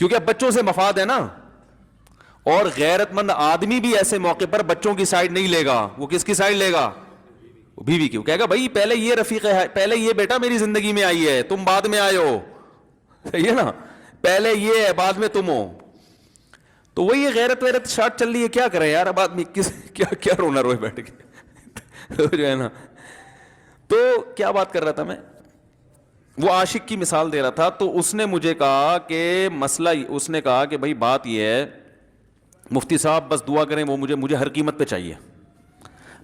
کیونکہ اب بچوں سے مفاد ہے نا, اور غیرت مند آدمی بھی ایسے موقع پر بچوں کی سائڈ نہیں لے گا. وہ کس کی سائڈ لے گا؟ بیوی کی. وہ کہے گا بھائی پہلے یہ رفیق ہے, پہلے یہ بیٹا میری زندگی میں آئی ہے, تم بعد میں آئے ہو, صحیح ہے نا, پہلے یہ ہے بعد میں تم ہو. تو وہی غیرت ویرت شارٹ چل رہی ہے, کیا کریں یار اب آدمی کس کیا رونا روئے بیٹھ کے جو ہے نا. تو کیا بات کر رہا تھا میں, وہ عاشق کی مثال دے رہا تھا. تو اس نے مجھے کہا کہ مسئلہ, اس نے کہا کہ بھائی بات یہ ہے مفتی صاحب بس دعا کریں, وہ مجھے ہر قیمت پہ چاہیے.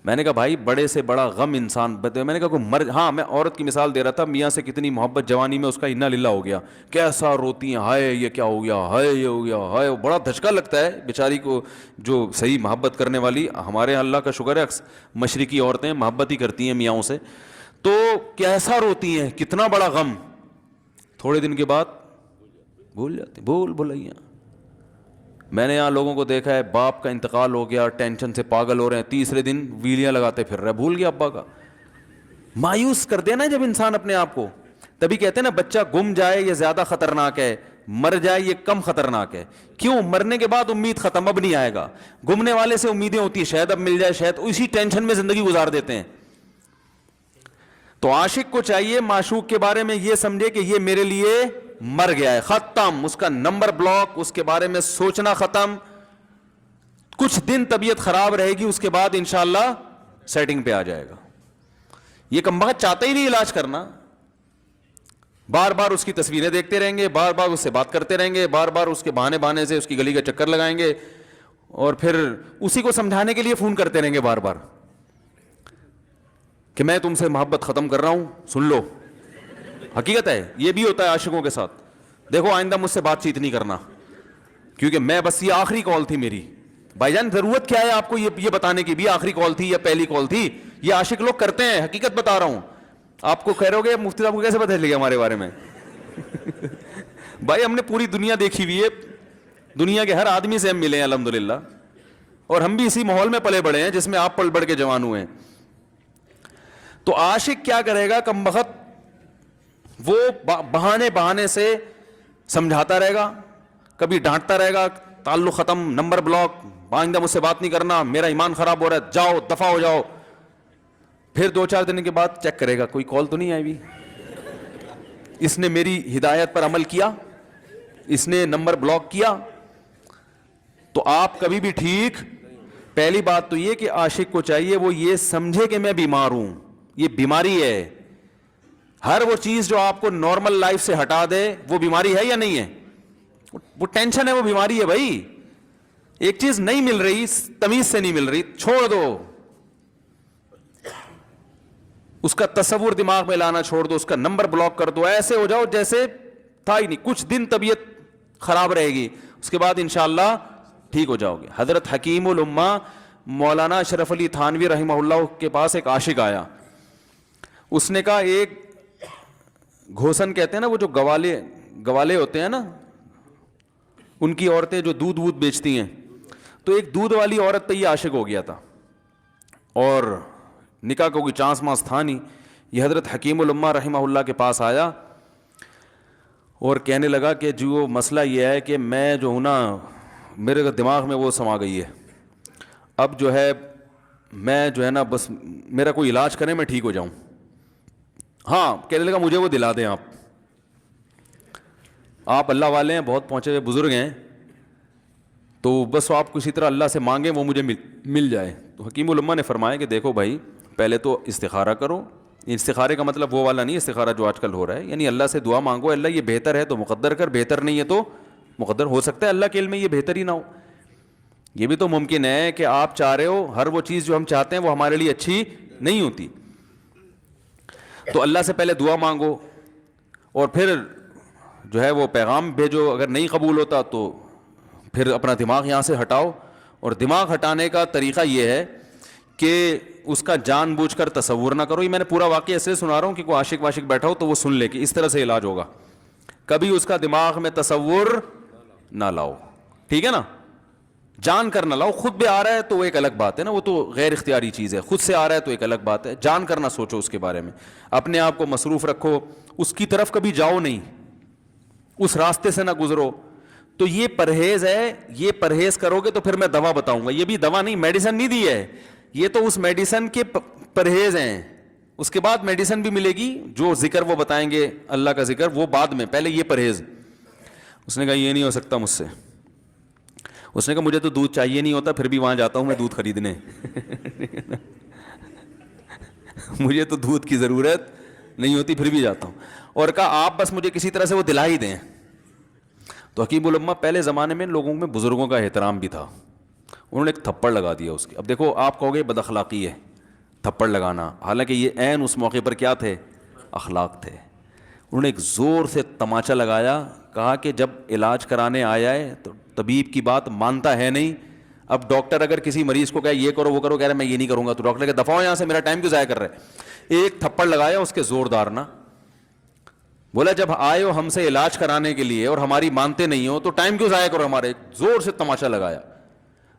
میں نے کہا بھائی بڑے سے بڑا غم انسان, میں نے کہا کوئی ہاں میں عورت کی مثال دے رہا تھا, میاں سے کتنی محبت جوانی میں اس کا انا للہ ہو گیا, کیسا روتی ہیں, ہائے یہ کیا ہو گیا, ہائے یہ ہو گیا, ہائے. بڑا دھچکا لگتا ہے بیچاری کو, جو صحیح محبت کرنے والی. ہمارے یہاں اللہ کا شکر ہے مشرقی عورتیں محبت ہی کرتی ہیں میاں سے, تو کیسا روتی ہیں, کتنا بڑا غم. تھوڑے دن کے بعد بھول جاتے, بھولائیاں. میں نے یہاں لوگوں کو دیکھا ہے باپ کا انتقال ہو گیا, ٹینشن سے پاگل ہو رہے ہیں, تیسرے دن ویلیاں لگاتے پھر رہے, بھول گیا ابا کا. مایوس کر دینا جب انسان اپنے آپ کو. تبھی کہتے ہیں نا بچہ گم جائے یہ زیادہ خطرناک ہے, مر جائے یہ کم خطرناک ہے. کیوں؟ مرنے کے بعد امید ختم, اب نہیں آئے گا. گمنے والے سے امیدیں ہوتی ہیں شاید اب مل جائے, شاید, اسی ٹینشن میں زندگی گزار دیتے ہیں. تو عاشق کو چاہیے معشوق کے بارے میں یہ سمجھے کہ یہ میرے لیے مر گیا ہے, ختم, اس کا نمبر بلاک, اس کے بارے میں سوچنا ختم. کچھ دن طبیعت خراب رہے گی, اس کے بعد انشاءاللہ سیٹنگ پہ آ جائے گا. یہ کمبخت چاہتا ہی نہیں علاج کرنا, بار بار اس کی تصویریں دیکھتے رہیں گے, بار بار اس سے بات کرتے رہیں گے, بار بار اس کے بہانے سے اس کی گلی کا چکر لگائیں گے, اور پھر اسی کو سمجھانے کے لیے فون کرتے رہیں گے بار بار کہ میں تم سے محبت ختم کر رہا ہوں, سن لو. حقیقت ہے یہ بھی ہوتا ہے عاشقوں کے ساتھ. دیکھو آئندہ مجھ سے بات چیت نہیں کرنا کیونکہ میں بس یہ آخری کال تھی میری. بھائی جان ضرورت کیا ہے آپ کو یہ بتانے کی بھی آخری کال تھی یا پہلی کال تھی؟ یہ عاشق لوگ کرتے ہیں, حقیقت بتا رہا ہوں. آپ کو کہہ رہے ہو گے مفتی صاحب کو کیسے پتہ چلے گا ہمارے بارے میں؟ بھائی ہم نے پوری دنیا دیکھی ہوئی ہے, دنیا کے ہر آدمی سے ہم ملے ہیں الحمدللہ, اور ہم بھی اسی ماحول میں پلے بڑے ہیں جس میں آپ پل بڑھ کے جوان ہوئے ہیں. تو عاشق کیا کرے گا کمبخت, وہ بہانے سے سمجھاتا رہے گا, کبھی ڈانٹتا رہے گا, تعلق ختم, نمبر بلاک, آئندہ مجھ سے بات نہیں کرنا, میرا ایمان خراب ہو رہا ہے, جاؤ دفع ہو جاؤ. پھر 2-4 دن کے بعد چیک کرے گا کوئی کال تو نہیں آئی بھی, اس نے میری ہدایت پر عمل کیا, اس نے نمبر بلاک کیا. تو آپ کبھی بھی ٹھیک. پہلی بات تو یہ کہ عاشق کو چاہیے وہ یہ سمجھے کہ میں بیمار ہوں, یہ بیماری ہے. ہر وہ چیز جو آپ کو نارمل لائف سے ہٹا دے وہ بیماری ہے یا نہیں ہے؟ وہ ٹینشن ہے, وہ بیماری ہے بھائی. ایک چیز نہیں مل رہی, تمیز سے نہیں مل رہی, چھوڑ دو, اس کا تصور دماغ میں لانا چھوڑ دو, اس کا نمبر بلاک کر دو, ایسے ہو جاؤ جیسے تھا ہی نہیں. کچھ دن طبیعت خراب رہے گی, اس کے بعد انشاءاللہ ٹھیک ہو جاؤ گے. حضرت حکیم الامہ مولانا اشرف علی تھانوی رحمہ اللہ کے پاس ایک عاشق آیا. اس نے کہا ایک گھوسن کہتے ہیں نا, وہ جو گوالے ہوتے ہیں نا, ان کی عورتیں جو دودھ وودھ بیچتی ہیں, تو ایک دودھ والی عورت پہ یہ عاشق ہو گیا تھا, اور نکاح کا کوئی چانس مانس تھا نہیں. یہ حضرت حکیم الامہ رحمہ اللہ کے پاس آیا اور کہنے لگا کہ جو مسئلہ یہ ہے کہ میں جو ہوں نا, میرے دماغ میں وہ سما گئی ہے, اب جو ہے میں جو ہے نا بس میرا کوئی علاج کریں میں ٹھیک ہو جاؤں. ہاں, کہنے لگا مجھے وہ دلا دیں آپ اللہ والے ہیں, بہت پہنچے ہوئے بزرگ ہیں, تو بس آپ کسی طرح اللہ سے مانگیں وہ مجھے مل جائے. تو حکیم الامہ نے فرمایا کہ دیکھو بھائی, پہلے تو استخارہ کرو. استخارے کا مطلب وہ والا نہیں استخارہ جو آج کل ہو رہا ہے, یعنی اللہ سے دعا مانگو, اللہ یہ بہتر ہے تو مقدر کر, بہتر نہیں ہے تو مقدر. ہو سکتا ہے اللہ کے علم میں یہ بہتر ہی نہ ہو, یہ بھی تو ممکن ہے کہ آپ چاہ رہے ہو ہر وہ چیز جو ہم چاہتے ہیں وہ ہمارے لیے اچھی نہیں ہوتی. تو اللہ سے پہلے دعا مانگو, اور پھر جو ہے وہ پیغام بھیجو. اگر نہیں قبول ہوتا تو پھر اپنا دماغ یہاں سے ہٹاؤ. اور دماغ ہٹانے کا طریقہ یہ ہے کہ اس کا جان بوجھ کر تصور نہ کرو. یہ میں نے پورا واقعہ ایسے سنا رہا ہوں کہ کوئی عاشق واشق بیٹھا ہو تو وہ سن لے کہ اس طرح سے علاج ہوگا. کبھی اس کا دماغ میں تصور نہ لاؤ, ٹھیک ہے نا, جان کر نہ لاؤ. خود بھی آ رہا ہے تو وہ ایک الگ بات ہے نا, وہ تو غیر اختیاری چیز ہے. خود سے آ رہا ہے تو ایک الگ بات ہے, جان کر نہ سوچو اس کے بارے میں, اپنے آپ کو مصروف رکھو, اس کی طرف کبھی جاؤ نہیں, اس راستے سے نہ گزرو. تو یہ پرہیز ہے, یہ پرہیز کرو گے تو پھر میں دوا بتاؤں گا. یہ بھی دوا نہیں, میڈیسن نہیں دی ہے, یہ تو اس میڈیسن کے پرہیز ہیں. اس کے بعد میڈیسن بھی ملے گی, جو ذکر وہ بتائیں گے اللہ کا ذکر وہ بعد میں, پہلے یہ پرہیز. اس نے کہا یہ نہیں ہو سکتا مجھ سے. اس نے کہا مجھے تو دودھ چاہیے نہیں ہوتا, پھر بھی وہاں جاتا ہوں میں دودھ خریدنے. مجھے تو دودھ کی ضرورت نہیں ہوتی, پھر بھی جاتا ہوں. اور کہا آپ بس مجھے کسی طرح سے وہ دلا ہی دیں. تو حکیم الامہ پہلے زمانے میں لوگوں میں بزرگوں کا احترام بھی تھا. انہوں نے ایک تھپڑ لگا دیا اس کے. اب دیکھو آپ کہو گے بد اخلاقی ہے تھپڑ لگانا, حالانکہ یہ عین اس موقع پر کیا تھے, اخلاق تھے. انہوں نے ایک زور سے تماچا لگایا, کہا کہ جب علاج کرانے آیا ہے تو طبیب کی بات مانتا ہے نہیں. اب ڈاکٹر اگر کسی مریض کو کہے یہ کرو وہ کرو, کہہ رہے میں یہ نہیں کروں گا, تو ڈاکٹر کہ دفعہ ہو یہاں سے, میرا ٹائم کیوں ضائع کر رہے. ایک تھپڑ لگایا اس کے زوردار نا. بولا جب آئے ہو ہم سے علاج کرانے کے لیے اور ہماری مانتے نہیں ہو تو ٹائم کیوں ضائع کرو ہمارے. زور سے تماشا لگایا.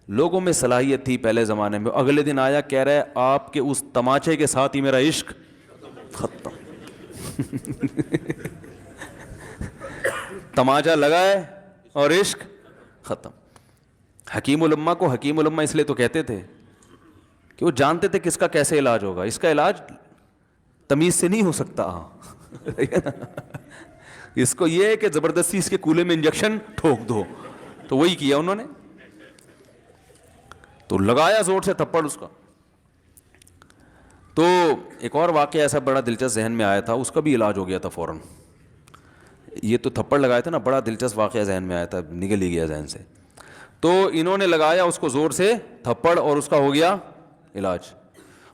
لوگوں میں صلاحیت تھی پہلے زمانے میں. اگلے دن آیا کہہ رہا ہے آپ کے اس تماچے کے ساتھ ہی میرا عشق ختم. تماچا لگا ہے اور عشق ختم. حکیم الامہ کو حکیم الامہ اس لیے تو کہتے تھے کہ وہ جانتے تھے کس کا کیسے علاج ہوگا. اس کا علاج تمیز سے نہیں ہو سکتا. اس کو یہ ہے کہ زبردستی اس کے کولے میں انجیکشن ٹھوک دو. تو وہی کیا انہوں نے, تو لگایا زور سے تھپڑ اس کا. تو ایک اور واقعہ ایسا بڑا دلچسپ ذہن میں آیا تھا, اس کا بھی علاج ہو گیا تھا فوراً. یہ تو تھپڑ لگایا تھا نا, بڑا دلچسپ واقعہ ذہن میں آیا تھا, نکل ہی گیا ذہن سے. تو انہوں نے لگایا اس کو زور سے تھپڑ اور اس کا ہو گیا علاج.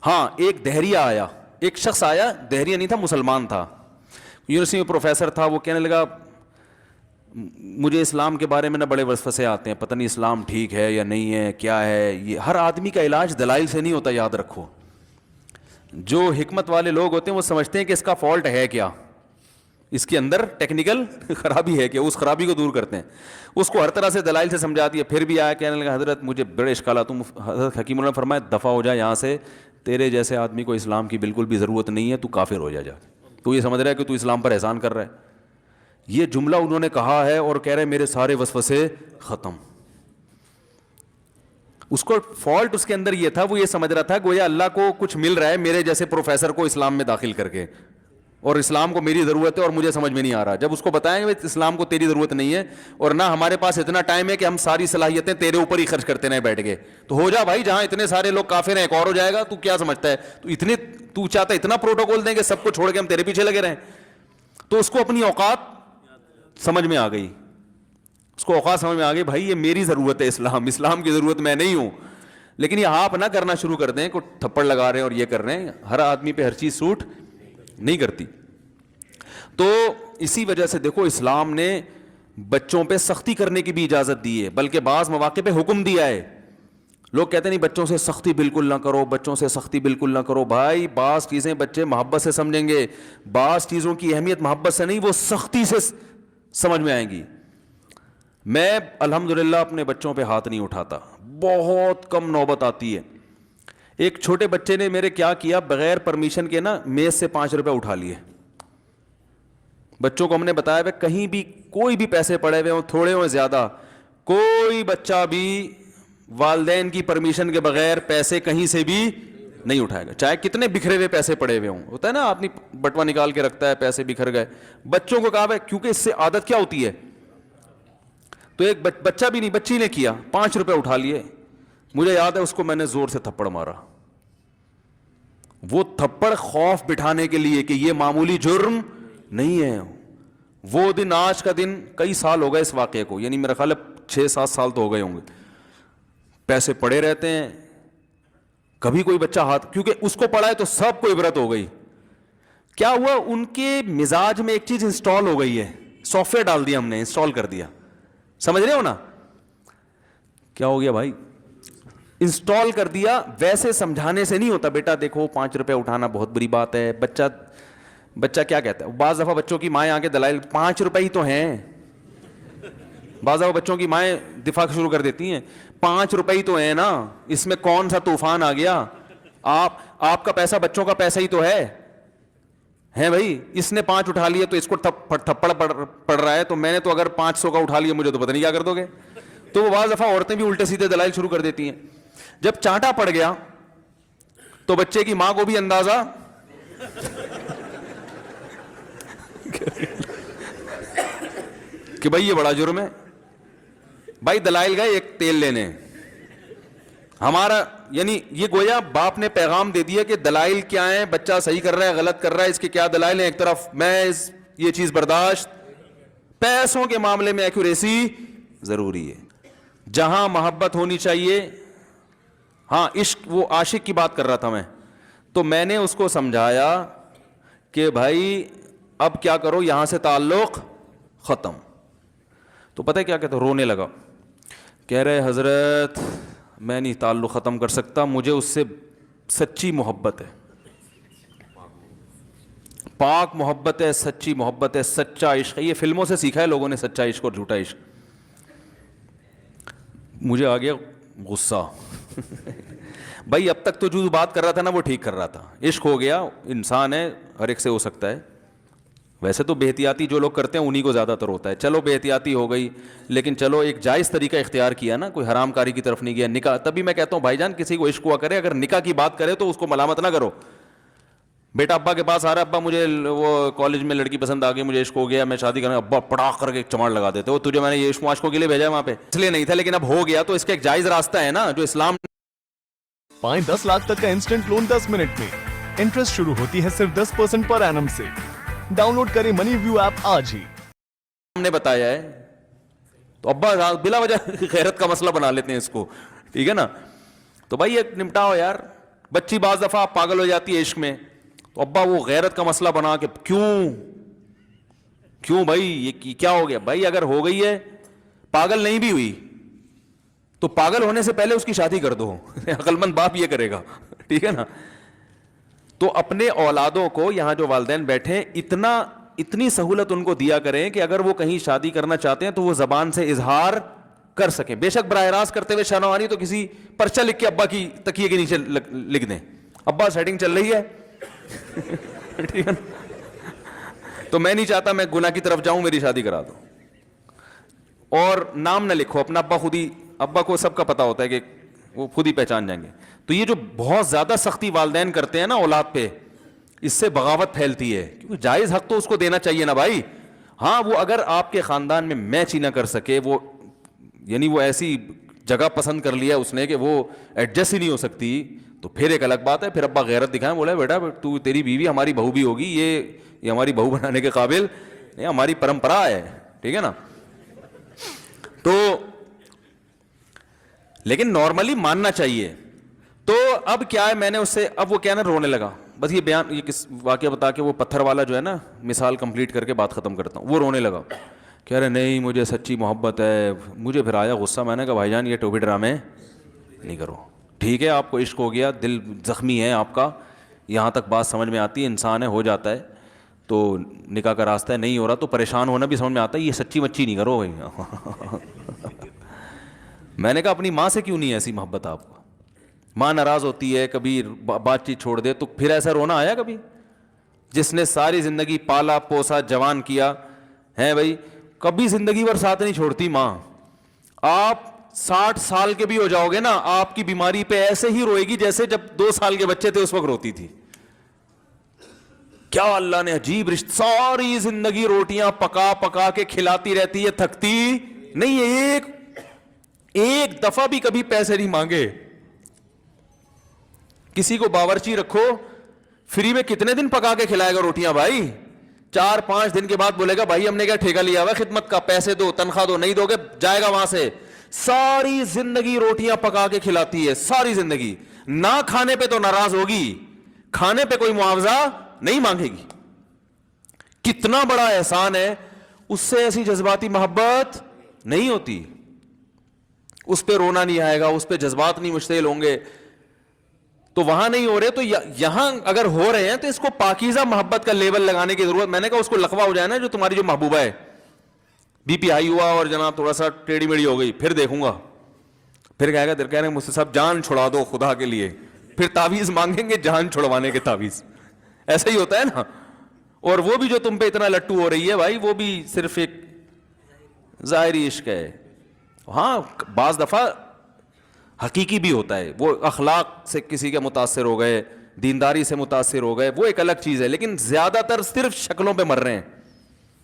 ہاں ایک دہریہ آیا, ایک شخص آیا, دہریہ نہیں تھا مسلمان تھا, یونیورسٹی میں پروفیسر تھا. وہ کہنے لگا مجھے اسلام کے بارے میں نہ بڑے وسوسے آتے ہیں, پتہ نہیں اسلام ٹھیک ہے یا نہیں ہے, کیا ہے یہ. ہر آدمی کا علاج دلائل سے نہیں ہوتا, یاد رکھو. جو حکمت والے لوگ ہوتے ہیں وہ سمجھتے ہیں کہ اس کا فالٹ ہے کیا, اس کے اندر ٹیکنیکل خرابی ہے کہ اس خرابی کو دور کرتے ہیں. اس کو ہر طرح سے دلائل سے سمجھا دیا. پھر بھی آیا کہنے لگا حضرت مجھے بڑے اشکالات. حضرت حکیم اللہ نے فرمایا دفع ہو جائے یہاں سے, تیرے جیسے آدمی کو اسلام کی بالکل بھی ضرورت نہیں ہے, تو کافر ہو جا. تو یہ سمجھ رہا ہے کہ تو اسلام پر احسان کر رہا ہے. یہ جملہ انہوں نے کہا ہے اور کہہ رہے میرے سارے وسوسے ختم. اس کو فالٹ اس کے اندر یہ تھا, وہ یہ سمجھ رہا تھا گویا اللہ کو کچھ مل رہا ہے میرے جیسے پروفیسر کو اسلام میں داخل کر کے, اور اسلام کو میری ضرورت ہے اور مجھے سمجھ میں نہیں آ رہا. جب اس کو بتائیں گے اسلام کو تیری ضرورت نہیں ہے اور نہ ہمارے پاس اتنا ٹائم ہے کہ ہم ساری صلاحیتیں تیرے اوپر ہی خرچ کرتے رہیں بیٹھ کے, تو ہو جا بھائی, جہاں اتنے سارے لوگ کافر ہیں ایک اور ہو جائے گا. تو کیا سمجھتا ہے, تو چاہتا ہے اتنا پروٹوکول دیں کہ سب کو چھوڑ کے ہم تیرے پیچھے لگے رہیں. تو اس کو اپنی اوقات سمجھ میں آ گئی, اس کو اوقات سمجھ میں آ گئی, بھائی یہ میری ضرورت ہے اسلام کی ضرورت میں نہیں ہوں. لیکن یہ آپ نہ کرنا شروع کر دیں, کو تھپڑ لگا رہے ہیں اور یہ کر رہے ہیں. ہر آدمی پہ ہر چیز سوٹ نہیں کرتی. تو اسی وجہ سے دیکھو اسلام نے بچوں پہ سختی کرنے کی بھی اجازت دی ہے, بلکہ بعض مواقع پہ حکم دیا ہے. لوگ کہتے نہیں بچوں سے سختی بالکل نہ کرو, بچوں سے سختی بالکل نہ کرو. بھائی بعض چیزیں بچے محبت سے سمجھیں گے, بعض چیزوں کی اہمیت محبت سے نہیں, وہ سختی سے سمجھ میں آئیں گی. میں الحمدللہ اپنے بچوں پہ ہاتھ نہیں اٹھاتا, بہت کم نوبت آتی ہے. ایک چھوٹے بچے نے میرے کیا کیا, بغیر پرمیشن کے نا میز سے 5 روپے اٹھا لیے. بچوں کو ہم نے بتایا ہے کہیں بھی کوئی بھی پیسے پڑے ہوئے ہوں, تھوڑے ہوں زیادہ, کوئی بچہ بھی والدین کی پرمیشن کے بغیر پیسے کہیں سے بھی نہیں اٹھائے گا, چاہے کتنے بکھرے ہوئے پیسے پڑے ہوئے ہوں. ہوتا ہے نا آدمی بٹوا نکال کے رکھتا ہے, پیسے بکھر گئے. بچوں کو کہا ہے کیونکہ اس سے عادت کیا ہوتی ہے. تو ایک بچہ بھی نہیں, بچی نے کیا, 5 روپے اٹھا لیے. مجھے یاد ہے اس کو میں نے زور سے تھپڑ مارا. وہ تھپڑ خوف بٹھانے کے لیے کہ یہ معمولی جرم نہیں ہے. وہ دن, آج کا دن کئی سال ہو گئے اس واقعے کو, یعنی میرا خیال ہے 6-7 سال تو ہو گئے ہوں گے. پیسے پڑے رہتے ہیں, کبھی کوئی بچہ ہاتھ, کیونکہ اس کو پڑا ہے تو سب کو عبرت ہو گئی. کیا ہوا, ان کے مزاج میں ایک چیز انسٹال ہو گئی ہے, سافٹ ویئر ڈال دیا ہم نے, انسٹال کر دیا. سمجھ رہے ہو نا کیا ہو گیا بھائی, انسٹال کر دیا. ویسے سمجھانے سے نہیں ہوتا, بیٹا دیکھو 5 روپے اٹھانا بہت بری بات ہے. بچہ کیا کہتا ہے, بعض دفعہ بچوں کی مائیں آگے دلائل, 5 روپے ہی تو ہیں. بعض دفعہ بچوں کی مائیں دفاع شروع کر دیتی ہیں, 5 روپے ہی تو ہیں نا, اس میں کون سا طوفان آ گیا. آپ کا پیسہ بچوں کا پیسہ ہی تو ہے ہیں بھائی اس نے 5 اٹھا لیے تو اس کو تھپڑ پڑ رہا ہے, تو میں نے تو اگر 500 کا اٹھا لیا مجھے تو پتہ نہیں کیا کر دو گے. تو وہ بعض دفعہ عورتیں بھی الٹے سیدھے دلائل شروع کر دیتی ہیں. جب چانٹا پڑ گیا تو بچے کی ماں کو بھی اندازہ کہ بھائی یہ بڑا جرم ہے. بھائی دلائل گئے ایک تیل لینے, ہمارا یعنی یہ گویا باپ نے پیغام دے دیا کہ دلائل کیا ہیں, بچہ صحیح کر رہا ہے غلط کر رہا ہے, اس کے کیا دلائل ہیں. ایک طرف محض یہ چیز برداشت, پیسوں کے معاملے میں ایکوریسی ضروری ہے. جہاں محبت ہونی چاہیے, ہاں عشق, وہ عاشق کی بات کر رہا تھا میں, تو میں نے اس کو سمجھایا کہ بھائی اب کیا کرو, یہاں سے تعلق ختم. تو پتہ ہے کیا کہتا, رونے لگا, کہہ رہے حضرت میں نہیں تعلق ختم کر سکتا, مجھے اس سے سچی محبت ہے, پاک محبت ہے, سچی محبت ہے, سچا عشق ہے. یہ فلموں سے سیکھا ہے لوگوں نے, سچا عشق اور جھوٹا عشق. مجھے آ گیا غصہ. بھائی اب تک تو جو بات کر رہا تھا نا وہ ٹھیک کر رہا تھا, عشق ہو گیا, انسان ہے, ہر ایک سے ہو سکتا ہے. ویسے تو بے احتیاطی جو لوگ کرتے ہیں انہی کو زیادہ تر ہوتا ہے. چلو بے احتیاطی ہو گئی, لیکن چلو ایک جائز طریقہ اختیار کیا نا, کوئی حرام کاری کی طرف نہیں گیا. نکاح, تبھی میں کہتا ہوں بھائی جان کسی کو عشق ہوا کرے, اگر نکاح کی بات کرے تو اس کو ملامت نہ کرو. بیٹا ابا کے پاس آ رہا ہے, ابا مجھے وہ کالج میں لڑکی پسند آ گئی, مجھے عشق ہو گیا, میں شادی کرنا, ابا پڑاخ کر کے ایک چماڑ لگا دیتے ہو, تجھے میں نے یہ عشق معاشقوں کے لیے بھیجا ہے وہاں پہ, اس لیے نہیں تھا, لیکن اب ہو گیا تو اس کا ایک جائز راستہ ہے نا جو اسلام. پائیں 10 لاکھ تک کا انسٹنٹ لون 10 منٹ میں, انٹرسٹ شروع ہوتی ہے صرف 10% پر اینم سے. ڈاؤن لوڈ کریں منی ویو ایپ آج ہی. ہم نے بتایا ہے تو ابا بلا وجہ غیرت کا مسئلہ بنا لیتے ہیں اس کو, ٹھیک ہے نا. تو بھائی ایک نمٹاؤ یار. بچی بعض دفعہ پاگل ہو جاتی ہے عشق میں, تو ابا وہ غیرت کا مسئلہ بنا کے کیوں بھائی یہ کیا ہو گیا. بھائی اگر ہو گئی ہے, پاگل نہیں بھی ہوئی تو پاگل ہونے سے پہلے اس کی شادی کر دو. عقل مند باپ یہ کرے گا, ٹھیک ہے نا. تو اپنے اولادوں کو, یہاں جو والدین بیٹھے, اتنی سہولت ان کو دیا کریں کہ اگر وہ کہیں شادی کرنا چاہتے ہیں تو وہ زبان سے اظہار کر سکیں. بے شک براہ راست کرتے ہوئے شانوانی تو کسی پرچہ لکھ کے ابا کی تکیے کے نیچے لکھ دیں, ابا سیٹنگ چل رہی ہے, ٹھیک ہے نا. تو میں نہیں چاہتا میں گناہ کی طرف جاؤں, میری شادی کرا دو. اور نام نہ لکھو اپنا, ابا خود ہی, ابا کو سب کا پتا ہوتا ہے کہ وہ خود ہی پہچان جائیں گے. تو یہ جو بہت زیادہ سختی والدین کرتے ہیں نا اولاد پہ, اس سے بغاوت پھیلتی ہے, کیونکہ جائز حق تو اس کو دینا چاہیے نا بھائی. ہاں وہ اگر آپ کے خاندان میں میچ ہی نہ کر سکے, وہ یعنی وہ ایسی جگہ پسند کر لیا اس نے کہ وہ ایڈجسٹ ہی نہیں ہو سکتی, تو پھر ایک الگ بات ہے. پھر ابا غیرت دکھائیں, بولا بیٹا تو تیری بیوی ہماری بہو بھی ہوگی, یہ ہماری بہو بنانے کے قابل, یہ ہماری پرمپرا ہے, ٹھیک ہے نا. تو لیکن نارملی ماننا چاہیے. تو اب کیا ہے, میں نے اس سے, اب وہ کیا نا رونے لگا. بس یہ بیان, یہ کس واقعہ بتا کے وہ پتھر والا جو ہے نا مثال کمپلیٹ کر کے بات ختم کرتا ہوں. وہ رونے لگا, کہہ رہے نہیں مجھے سچی محبت ہے. مجھے پھر آیا غصہ, میں نے کہا بھائی جان یہ ٹوپی ڈرامے نہیں کرو. ٹھیک ہے آپ کو عشق ہو گیا, دل زخمی ہے آپ کا, یہاں تک بات سمجھ میں آتی ہے, انسان ہے, ہو جاتا ہے, تو نکاح کا راستہ ہے, نہیں ہو رہا تو پریشان ہونا بھی سمجھ میں آتا ہے, یہ سچی مچی نہیں کرو بھائی. میں نے کہا اپنی ماں سے کیوں نہیں ایسی محبت آپ کو. ماں ناراض ہوتی ہے, کبھی بات چیت چھوڑ دے, تو پھر ایسا رونا آیا کبھی؟ جس نے ساری زندگی پالا پوسا جوان کیا ہے بھائی, کبھی زندگی بھر ساتھ نہیں چھوڑتی ماں. آپ 60 سال کے بھی ہو جاؤ گے نا, آپ کی بیماری پہ ایسے ہی روئے گی جیسے جب 2 سال کے بچے تھے اس وقت روتی تھی. کیا اللہ نے عجیب رشتہ, ساری زندگی روٹیاں پکا پکا کے کھلاتی رہتی ہے, تھکتی نہیں ہے, ایک دفعہ بھی کبھی پیسے نہیں مانگے. کسی کو باورچی رکھو, فری میں کتنے دن پکا کے کھلائے گا روٹیاں بھائی؟ 4-5 دن کے بعد بولے گا بھائی ہم نے کیا ٹھیکہ لیا ہوا خدمت کا, پیسے دو, تنخواہ دو, نہیں دو گے جائے گا وہاں سے. ساری زندگی روٹیاں پکا کے کھلاتی ہے, ساری زندگی. نہ کھانے پہ تو ناراض ہوگی, کھانے پہ کوئی معاوضہ نہیں مانگے گی. کتنا بڑا احسان ہے, اس سے ایسی جذباتی محبت نہیں ہوتی. اس پہ رونا نہیں آئے گا, اس پہ جذبات نہیں مشتعل ہوں گے. تو وہاں نہیں ہو رہے, تو یہاں اگر ہو رہے ہیں تو اس کو پاکیزہ محبت کا لیبل لگانے کی ضرورت. میں نے کہا اس کو لقوہ ہو جائے نا جو تمہاری جو محبوبہ ہے, بی پی ہائی ہوا اور جناب تھوڑا سا ٹیڑھی میڑھی ہو گئی, پھر دیکھوں گا, پھر کہے گا, کہہ رہے ہیں مجھ سے سب جان چھڑا دو خدا کے لیے, پھر تعویذ مانگیں گے جان چھڑوانے کے تعویذ. ایسا ہی ہوتا ہے نا. اور وہ بھی جو تم پہ اتنا لٹو ہو رہی ہے بھائی, وہ بھی صرف ایک ظاہری عشق ہے. ہاں بعض دفعہ حقیقی بھی ہوتا ہے, وہ اخلاق سے کسی کے متاثر ہو گئے, دینداری سے متاثر ہو گئے, وہ ایک الگ چیز ہے. لیکن زیادہ تر صرف شکلوں پہ مر رہے ہیں,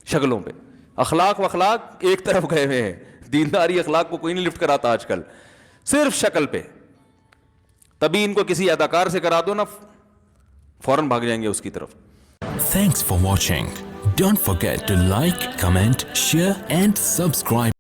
شکلوں پہ. اخلاق و اخلاق ایک طرف گئے ہوئے ہیں, دینداری اخلاق کو کوئی نہیں لفٹ کراتا آج کل, صرف شکل پہ. تبھی ان کو کسی اداکار سے کرا دو نا, فوراً بھاگ جائیں گے اس کی طرف. Thanks for watching. Don't forget to like, comment, share and subscribe.